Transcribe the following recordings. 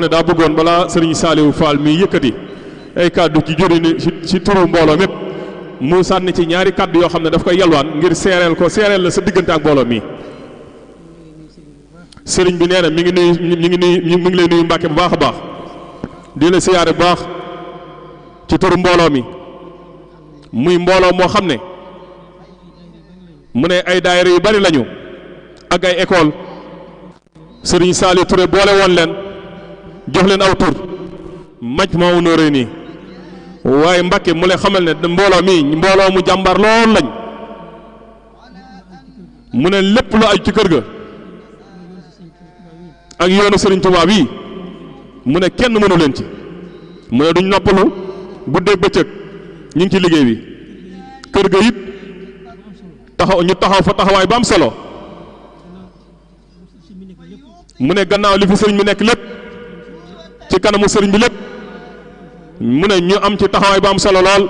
ne daa bëggoon balaa sëriñ Saliou Fall mi yëkkati ay kàddu ci jëriñ ci turu mbooloo mépp mu sànni ci ñaari kàddu yoo xam ne daf koy yalwaan ngir seereel la sa diggante ak mbooloo mi. sëriñ bi nee na mi ngi lay nuyu Mbàkke bu baax a baax di la siyaare bu baax ci turu mbooloo mi muy mbooloo moo xam ne mu ne ay daayira yu bari lañu ak ay école sëriñ Saliou Touré boole woon leen jox leen aw tur Majmahun Nurayni waaye Mbàkke mu lay xamal ne mbooloo mi mbooloo mu jàmbar lool lañ mu ne lépp lu aju ci kër ga ak yoonu Sëriñ Tuubaa wi mu ne kenn mënu leen ci mu ne duñ noppalu guddeeg bëccëg ñu ngi ci liggéey bi kër ga it ñu taxaw fa taxawaay ba am solo mu ne gannaaw li fi sëriñ bi nekk lépp ci kanamu sëriñ bi lépp mu ne ñu am ci taxawaay ba am solo lool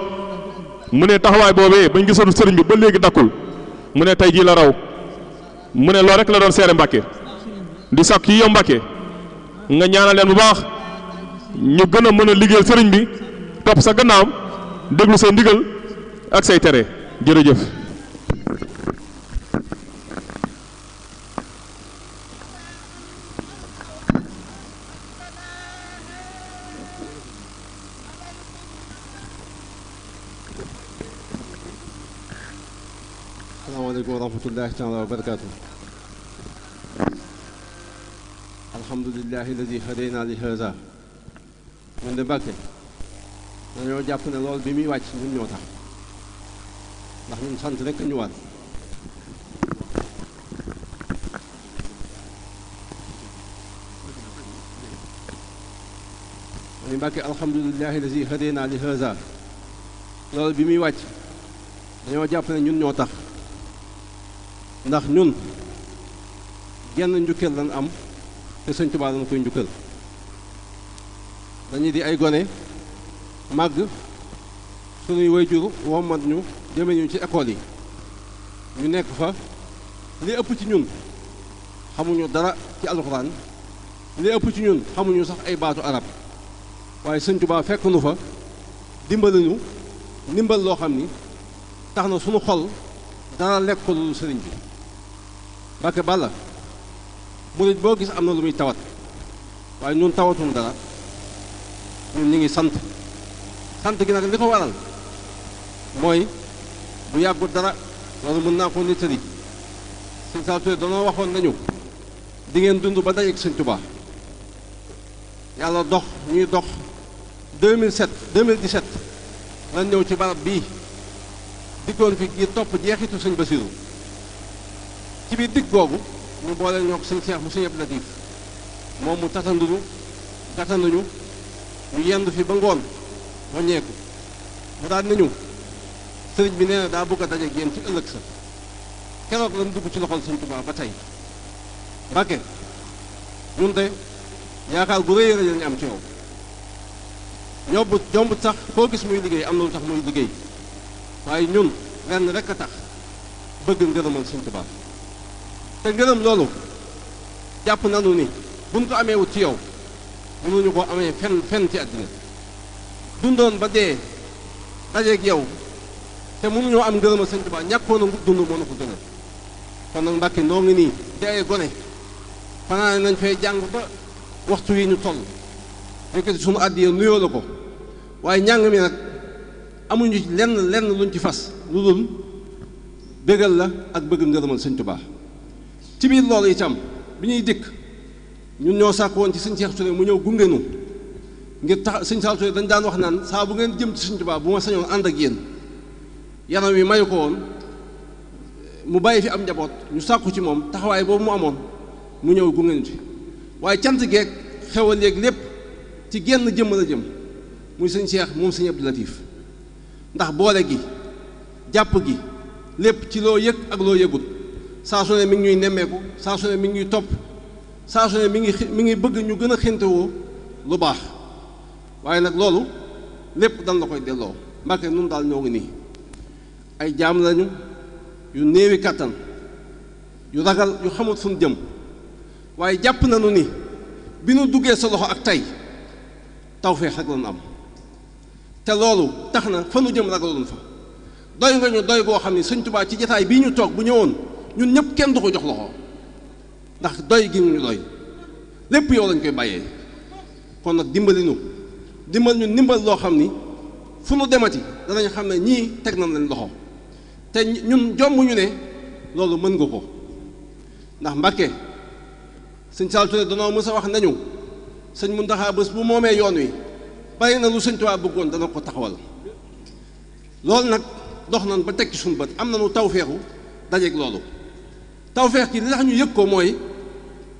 mu ne taxawaay boobee bañ gisoon sëriñ bi ba léegi dakkul mu ne tey jii la raw mu ne loolu rek la doon seere Mbàkke di sàkk yi yow Mbàkke nga ñaanal leen bu baax ñu gën a mën a liggéeyal sëriñ bi topp sa gannaawam déglu say ndigal ak say tere jërëjëf. asalaamaaleykum wa rahmatullahi taala wa barakaatu. alhamdulilahi alladi hadayna li haza. ñun de Mbàkke dañoo jàpp ne loolu bi muy wàcc ñun ñoo tax ndax ñun sant rek ñu war ma ni Mbàkke alhamdulilahi alladi hadayna li haza. loolu bi muy wàcc dañoo jàpp ne ñun ñoo tax ndax ñun genn njukkal lañ am te Sëñ Tuubaa lañ koy njukkal dañuy di ay gone màgg sunuy waajur wommat ñu jëme ñu ci école yi ñu nekk fa li ëpp ci ñun xamuñu dara ci alxuraan li ëpp ci ñun xamuñu sax ay baatu arab waaye Sëñ Tuubaa fekk nu fa dimbali ñu ndimbal loo xam ni tax na sunu xol dara lekk ko lu sëriñ bi Mbàkke Bàlla murit boo gis am na lu muy tawat waaye ñun tawatum dara ñun ñu ngi sant gi nag li ko waral mooy bu yàggut dara loolu mën naa ko nettali Sëñ Saliou Touré danoo waxoon nañu di ngeen dund ba dajeek Sëñ Tuubaa yàlla dox ñuy dox 2017 lan ñëw ci barab bii dikkoon fi ngir topp jeexitu Sëñ Basiru ci biir dikk googu ñu boole ñoo ko Sëñ Seex mu Sëñ Abdu Latif moom mu tatanduñu gàttanduñu ñu yendu fi ba ngoon waññeeku mu daal nañu sëriñ bi nee na daa bëgg a daje ak yéen ci ëllëg sa keroog lañ dugg ci loxol Sëñ Tuubaa ba tey Mbàkke ñun de yaakaar gu rëy lañu am ci yow jombut sax koo gis muy liggéey am na lu tax muy liggéey waaye ñun lenn rek a tax bëgg ngërëmal Sëñ Tuubaa te ngërëm loolu jàpp nanu ni buñ ko amee wut ci yow mënuñu ko amee fenn ci àddina dundoon ba dee dajeeg yow te mënuñoo am ngërëmal Sëñ Tuubaa ñàkkoon a dund moo na ko gënal kon nag Mbàkke noo ngi nii di ay gone fanaane nañ fay jàng ba waxtu yi ñu toll yëkkati sunu àddiya nuyoo la ko waaye njàng mi nag amuñu lenn luñ ci fas lu dul bégal la ak bëgg ngërëmal Sëñ Tuubaa ci biir loolu itam bi ñuy dikk ñun ñoo sàkk woon ci Sëñ Seex Touré mu ñëw gunge nu ngir tax Sëñ Saliou Touré dañ daan wax naan saa bu ngeen jëm ci Sëñ Tuubaa bu ma sañoon ànd ak yéen yaram wi mayu ko woon mu bàyyi fi am njaboot ñu sàkku ci moom taxawaay boobu mu amoon mu ñëw gunge ñu ci waaye cant geeg xewal léeg lépp ci genn jëmm la jëm muy Sëñ Seex moom Sëñ Abdu Latif ndax boole gi jàpp gi lépp ci loo yëg ak loo yëgut saa su ne mi ngi ñuy nemmeeku saa su ne mi ngi ñuy topp saa su ne mi ngi bëgg ñu gën a xintewoo lu baax waaye nag loolu lépp dan la koy delloo Mbàkke nun daal ñoo ngi nii ay jaam lañu yu néewi kàttan yu ragal yu xamut fu ñu jëm waaye jàpp nañu ni bi nu duggee sa loxo ak tey tawfeex rek lañu am te loolu tax na fa nu jëm ragaloon fa doy nga ñu doy goo xam ne Sëñ Tuubaa ci jataay bii ñu toog bu ñëwoon ñun ñëpp kenn du ko jox loxo ndax doy gi ñu doy lépp yow lañ koy bàyyee kon nag dimbali ñu ndimbal loo xam ni fu nu demati danañ xam ne ñii teg nañ leen loxo te ñun jomb ñu ne loolu mën nga ko ndax Mbàkke sëñ Saliou Touré danoo mës a wax nañu sëñ Muntaxa bés bu moomee yoon wi bari na lu Sëñ Tuubaa bëggoon dana ko taxawal loolu nag dox nañ ba teg ci suñu bët am nañu tawfeexu dajeeg loolu tawfeex gi li tax ñu yëg ko mooy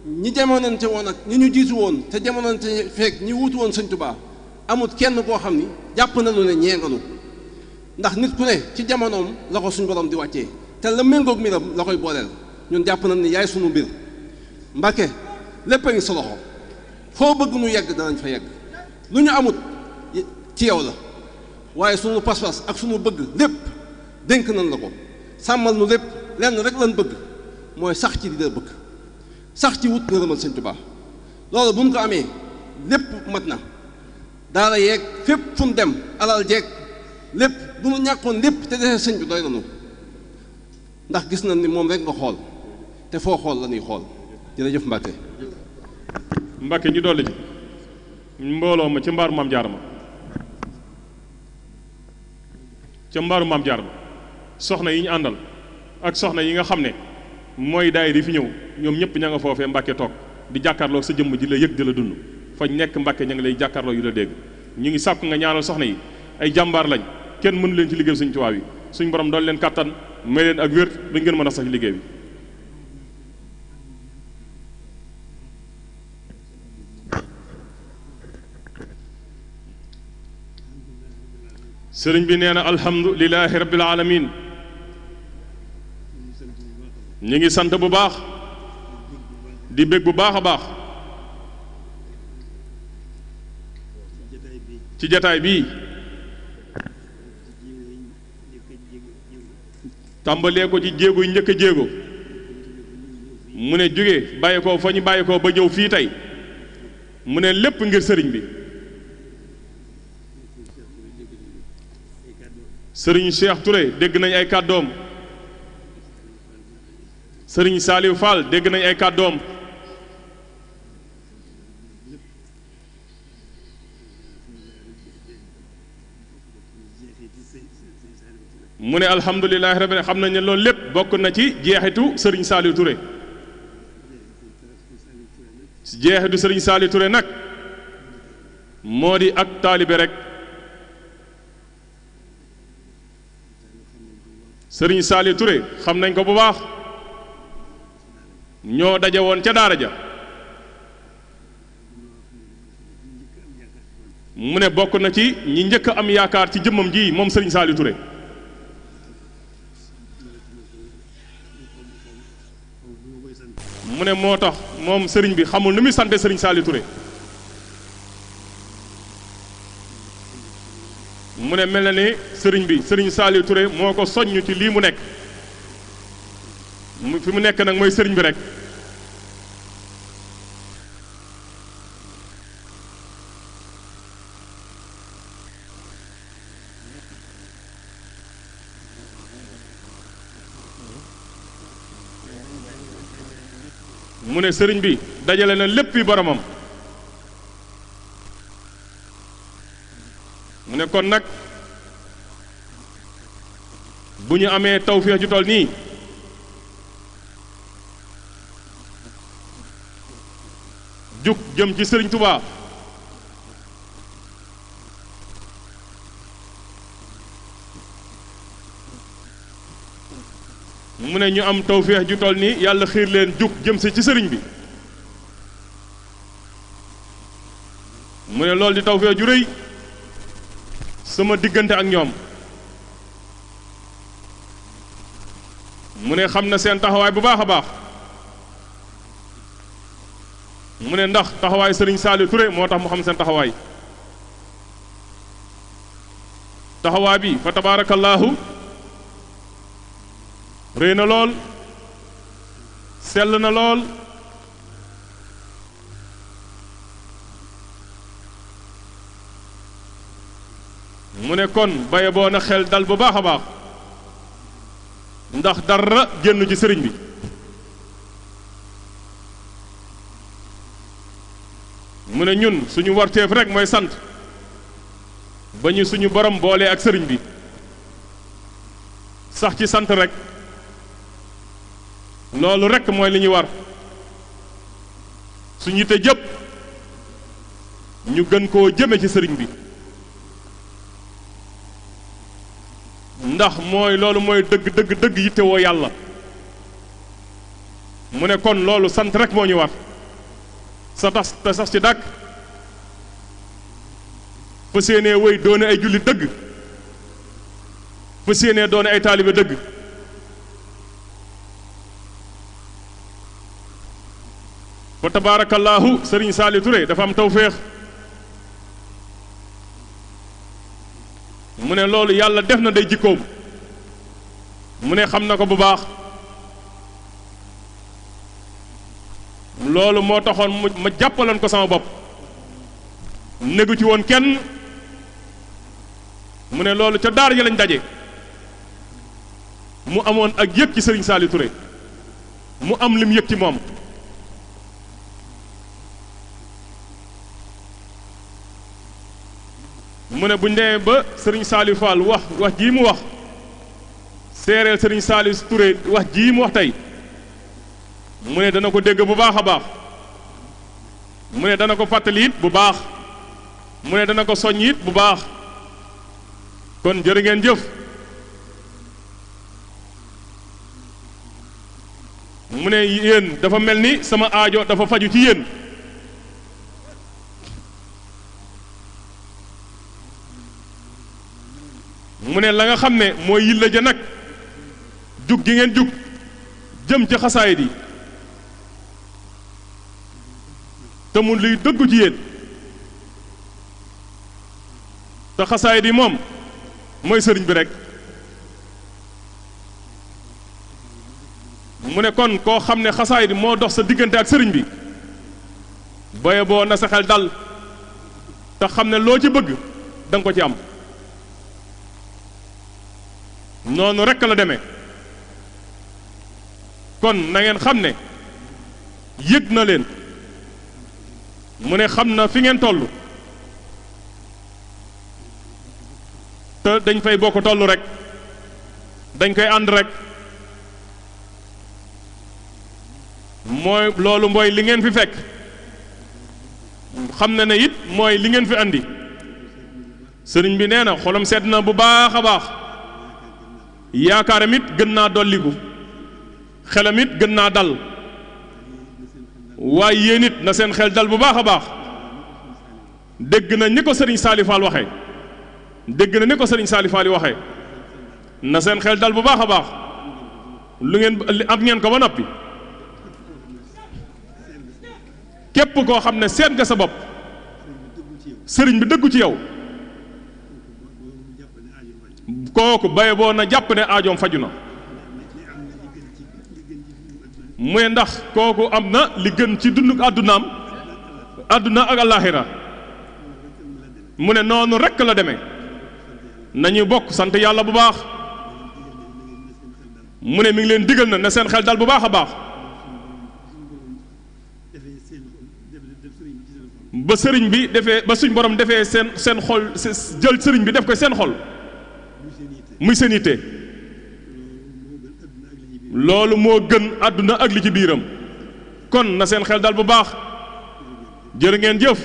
ñi jamonante woon ak ñi ñu jiitu woon te jamonante fekk ñi wuutu woon Sëñ Tuubaa amut kenn koo xam ni jàpp nañu ne ñeenganu ndax nit ku ne ci jamonoom la ko suñu borom di wàccee te la méngoog mbiram la koy booleel ñun jàpp nañ ni yaay sunu mbir Mbàkke lépp a ngi sa loxo foo bëgg nu yegg danañ fa yegg lu ñu amut ci yow la waaye sunu pas-pas ak sunu bëgg lépp dénk nañ la ko sàmmal nu lépp lenn rek lañ bëgg mooy sax ci di la bëgg sax ci wut ngërëmal Sëñ Tuubaa loolu bu ñu ko amee lépp mat na daara yeeg fépp fu ñu dem alal jeeg lépp bu ñu ñàkkoon lépp te desee sëñ bi doy nañu ndax gis nañ ni moom rek nga xool te foo xool la ñuy xool jërëjëf Mbàkke Mbàkke ñu dolli ci mbooloo ma ca mbaaru maam jaar ma ca mbaaru maam jaar ma soxna yi ñu àndal ak soxna yi nga xam ne mooy daay di fi ñëw ñoom ñëpp ña nga foofee Mbàkke toog di jàkkaarloo sa jëmm ji la yëg di la dund fañ nekk Mbàkke ña ngi lay jàkkaarloo yu la dégg ñu ngi sàkku nga ñaanal soxna yi ay jàmbaar lañ kenn mënu leen ci liggéey Sëñ Tuubaa yi suñ borom doon leen kàttan may leen ak wér ba ngeen mën a sax ci liggéey bi sëriñ bi nee na alhamdulilahi rabbil alamin ñu ngi sant bu baax di bég bu baax a baax ci jataay bii tàmbalee ko ci jéego yi njëkk a jéego mu ne jóge bàyyi ko fa ñu bàyyi ko ba ñëw fii tey mu ne lépp ngir sëriñ bi sëriñ Cheikh Touré dégg nañ ay kàddoom sëriñ Saliou Fall dégg nañ ay kàddoom mu ne alhamdulilahi rabbil xam nañ ne loolu lépp bokk na ci jeexitu sëriñ Saliou Touré jeexitu sëriñ Saliou Touré nag moo di ak taalibe rek sëriñ Saliou Touré xam nañ ko bu baax ñoo daje woon ca daara ja mu ne bokk na ci ñi njëkk a am yaakaar ci jëmmam ji moom sëriñ Saliou Touré mu ne moo tax moom sëriñ bi xamul nu muy sante sëriñ Saliou Touré mu ne mel na ni sëriñ bi sëriñ Saliou Touré moo ko soññ ci lii mu nekk fi mu nekk nag mooy sëriñ bi rek mu ne sëriñ bi dajale na lépp fi boromam mu ne kon nag bu ñu amee tawfeex ju toll nii jug jëm ci sëriñ Touba mu ne ñu am tawfeex ju toll nii yàlla xiir leen jug jëm si ci sëriñ bi mu ne loolu di tawfeex ju rëy sama diggante ak ñoom mu ne xam na seen taxawaay bu baax a baax mu ne ndax taxawaay sëriñ Saliou Touré moo tax mu xam seen taxawaay taxawaay bi fa tabaarakallaahu rëy na lool sell na lool mu ne kon baye boo na xel dal bu baax a baax ndax dara génn ci sëriñ bi mu ne ñun suñu warteef rek mooy sant ba ñu suñu borom boolee ak sëriñ bi sax ci sant rek loolu rek mooy li ñu war suñu yitte jëpp ñu gën koo jëme ci sëriñ bi ndax mooy loolu mooy dëgg dëgg dëgg yitte woo yàlla mu ne kon loolu sant rek moo ñu war sa tax te sax ci dàkk fa séenee wéy doone ay jullit dëgg fa séenee doone ay taalibe dëgg fa tabaarakallaahu sëriñ Saali Touré dafa am tawféex mu ne loolu yàlla def na day jikkoom mu ne xam na ko bu baax loolu moo taxoon ma jàppaloon ko sama bopp négu ci woon kenn mu ne loolu ca daara ja lañ daje mu amoon ak yëg ci sëriñ Saali Touré mu am lim yëg ci moom mu ne buñ demee ba sëriñ Saali Fall wax jii mu wax séeréel sëriñ Saali Touré wax jii mu wax tey mu ne dana ko dégg bu baax a baax mu ne dana ko fàttali it bu baax mu ne dana ko soññ it bu baax kon jërë ngeen jëf mu ne yéen dafa mel ni sama aajo dafa faju ci yéen mu ne la nga xam ne mooy yilla ja nag jug gi ngeen jug jëm ci xasaayid yi te mu luy dëggu ci yéen te xasaayid yi moom mooy sëriñ bi rek mu ne kon koo xam ne xasaayid moo dox sa diggante ak sëriñ bi boye boo na sa xel dal te xam ne loo ci bëgg da nga ko ci am noonu rekk la demee kon na ngeen xam ne yëg na leen mu ne xam na fi ngeen toll te dañ fay bokk toll rek dañ koy ànd rek mooy loolu mooy li ngeen fi fekk xam na ne it mooy li ngeen fi andi sëriñ bi nee na xolam sedd na bu baax a baax yaakaaram it gën naa dolliku xelam it gën naa dal waaye yéen it na seen xel dal bu baax a baax dégg na ni ko sëriñ Saali Fall waxee dégg na ni ko sëriñ Saali Fall waxee na seen xel dal bu baax a baax lu ngeen am ngeen ko ba noppi képp koo xam ne seet nga sa bopp sëriñ bi dëggu ci yow kooku baye boo na jàpp ne aajoom faju na mu ne ndax kooku am na li gën ci dund àddunaam àdduna ak àllaaxira mu ne noonu rekk la demee nañu bokk sant yàlla bu baax mu ne mi ngi leen digal na seen xel dal bu baax a baax ba sëriñ bi defee ba suñ borom defee seen xol jël sëriñ bi def ko seen xol muy seen yitte loolu moo gën àdduna ak li ci biiram kon na seen xel dal bu baax jërë ngeen jëf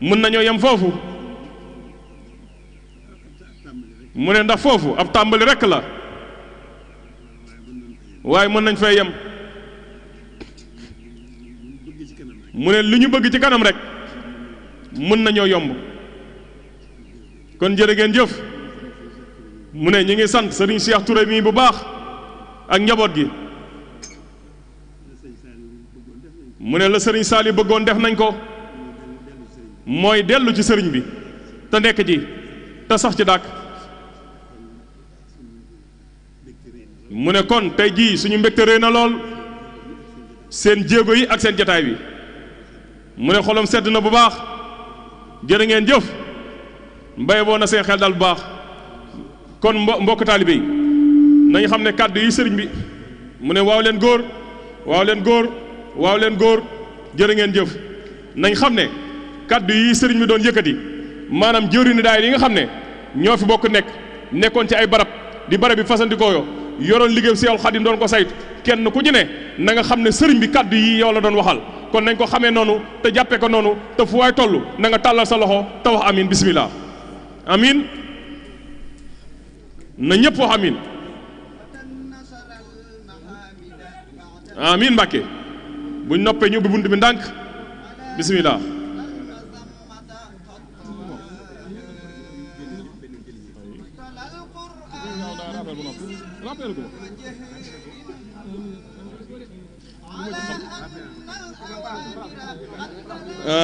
mën nañoo yem foofu mu ne ndax foofu ab tàmbali rekk la waaye mën nañ fay yem mu ne li ñu bëgg ci kanam rek mën nañoo yomb kon jërë ngeen jëf mu ne ñi ngi sant sëriñ Cheikh Touré mii bu baax ak njaboot gi mu ne la sëriñ Saali bëggoon def nañ ko mooy dellu ci sëriñ bi te nekk ci te sax ci dàkk mu ne kon tey jii suñu mbégte réy na lool seen jéego yi ak seen jataay bi mu ne xolam sedd na bu baax jërë ngeen jëf mbay boo na seen xel dal bu baax kon mbokk taalibe yi nañu xam ne kàddu yi sëriñ bi mu ne waaw leen góor waaw leen góor waaw leen góor jërë ngeen jëf nañ xam ne kàddu yi sëriñ bi doon yëkkati maanaam jëwriñu daay yi nga xam ne ñoo fi bokk nekkoon ci ay barab di barab bi fasandikoo yo yoroon liggéey Seexul Xadiim doon ko saytu kenn ku ci ne na nga xam ne sëriñ bi kàddu yi yow la doon waxal kon nañ ko xamee noonu te jàppee ko noonu te fu waay toll na nga tàllal sa loxo te wax amin bismillah amin na ñëpp wax amin amin Mbàkke buñ noppee ñu ubbi bunt bi ndànk bismillah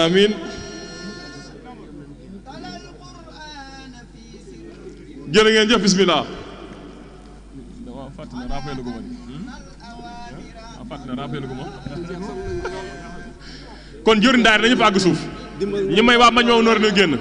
amin jërë ngeen jëf bismillah kon jëriñ daara dañu fa àgg suuf ñi may waa mañ moom noor na génn